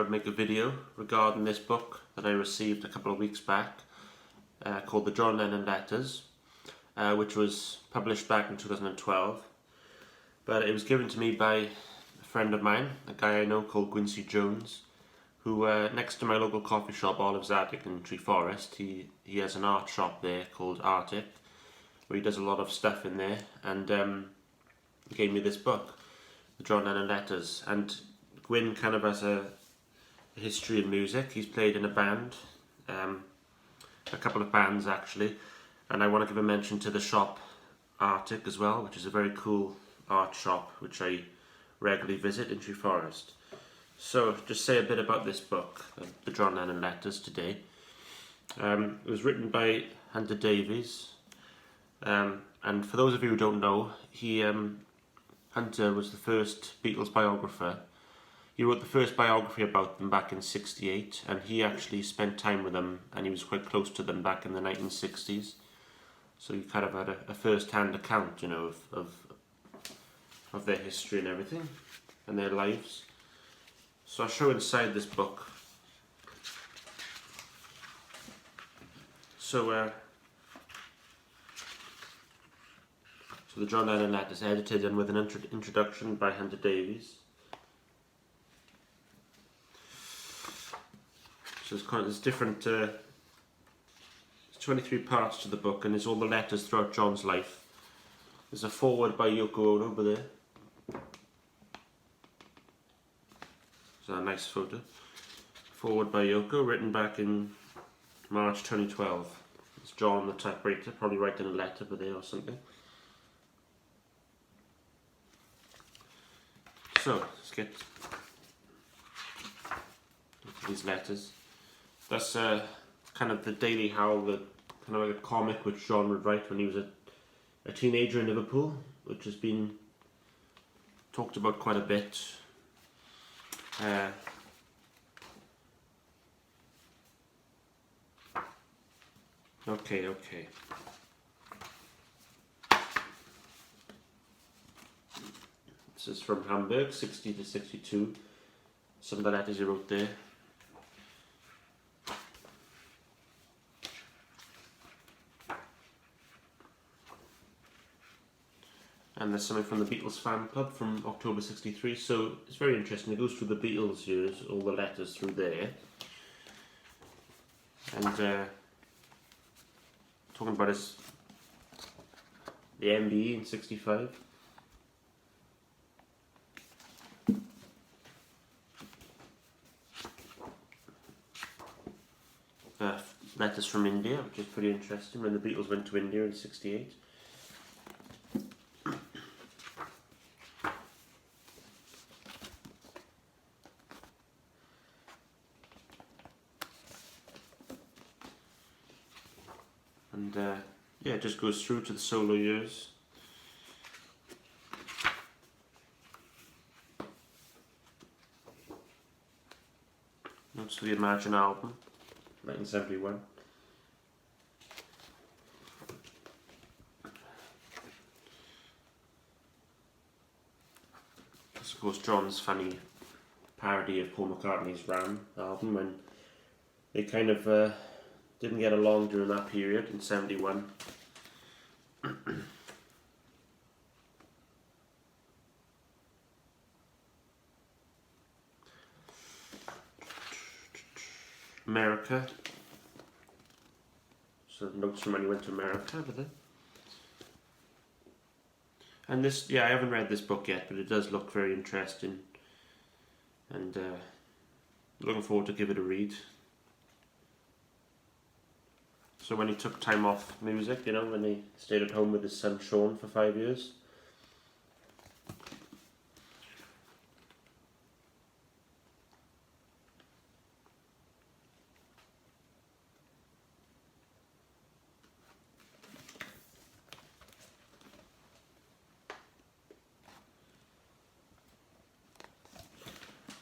I'd make a video regarding this book that I received a couple of weeks back called the John Lennon Letters, which was published back in 2012. But it was given to me by a friend of mine, a guy I know called Gwyncy Jones, who next to my local coffee shop, Olive's Attic in Tree Forest, he has an art shop there called Arctic, where he does a lot of stuff in there, and he gave me this book, the John Lennon Letters. And Gwyn kind of has a history in music. He's played in a band, a couple of bands actually, and I want to give a mention to the shop Arctic as well, which is a very cool art shop which I regularly visit in Tree Forest. So just say a bit about this book, the John Lennon Letters, today. It was written by Hunter Davies, and for those of you who don't know, Hunter was the first Beatles biographer. He wrote the first biography about them back in '68, and he actually spent time with them, and he was quite close to them back in the 1960s. So he kind of had a first-hand account, you know, of their history and everything, and their lives. So I'll show inside this book. So the John Lennon Letters, edited and with an introduction by Hunter Davies. So there's different, there's 23 parts to the book, and there's all the letters throughout John's life. There's a foreword by Yoko Ono over there. There's a nice photo. Foreword by Yoko, written back in March 2012. It's John the typewriter, probably writing a letter over there or something. So, let's get into these letters. That's kind of the Daily Howl, kind of like a comic which John would write when he was a teenager in Liverpool, which has been talked about quite a bit. Okay. This is from Hamburg, 60 to 62. Some of the letters he wrote there. And there's something from the Beatles fan club from October 63. So it's very interesting. It goes through the Beatles years, all the letters through there. And talking about the MBE in 65. Letters from India, which is pretty interesting, when the Beatles went to India in 68. And yeah, it just goes through to the solo years. Notes for the Imagine album, 1971. This, of course, John's funny parody of Paul McCartney's Ram album, when they kind of didn't get along during that period in '71. America. So notes from when he went to America over there. And this, yeah, I haven't read this book yet, but it does look very interesting. And looking forward to give it a read. So when he took time off music, you know, when he stayed at home with his son Sean for 5 years.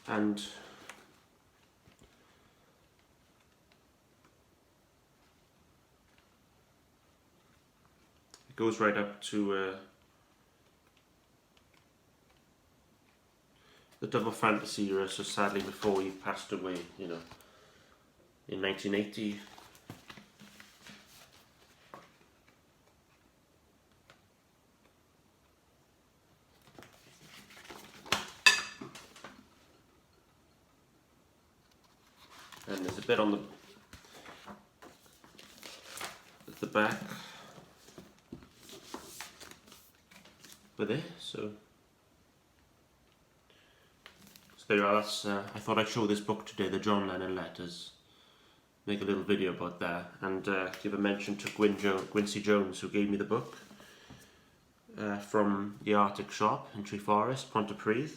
And it goes right up to the double fantasy era, so sadly before he passed away, you know, in 1980. And there's a bit on the back with it, so there you are. That's, I thought I'd show this book today, the John Lennon Letters, make a little video about that, and give a mention to Gwyncy Jones, who gave me the book from the Arctic shop in Treforest, Pontypridd.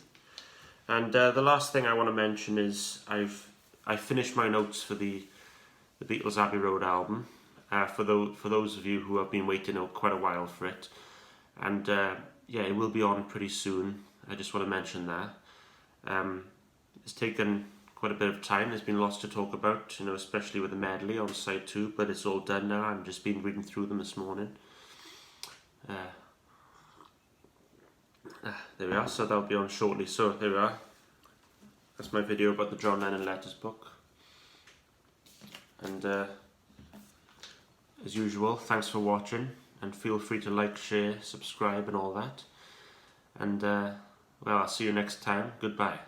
And the last thing I want to mention is I finished my notes for the Beatles Abbey Road album, for those of you who have been waiting quite a while for it, and yeah, it will be on pretty soon. I just want to mention that. It's taken quite a bit of time. There's been lots to talk about, you know, especially with the medley on side 2, but it's all done now. I've just been reading through them this morning. There we are, so that'll be on shortly. So there we are. That's my video about the John Lennon Letters book. And as usual, thanks for watching, and feel free to like, share, subscribe and all that. And well, I'll see you next time. Goodbye.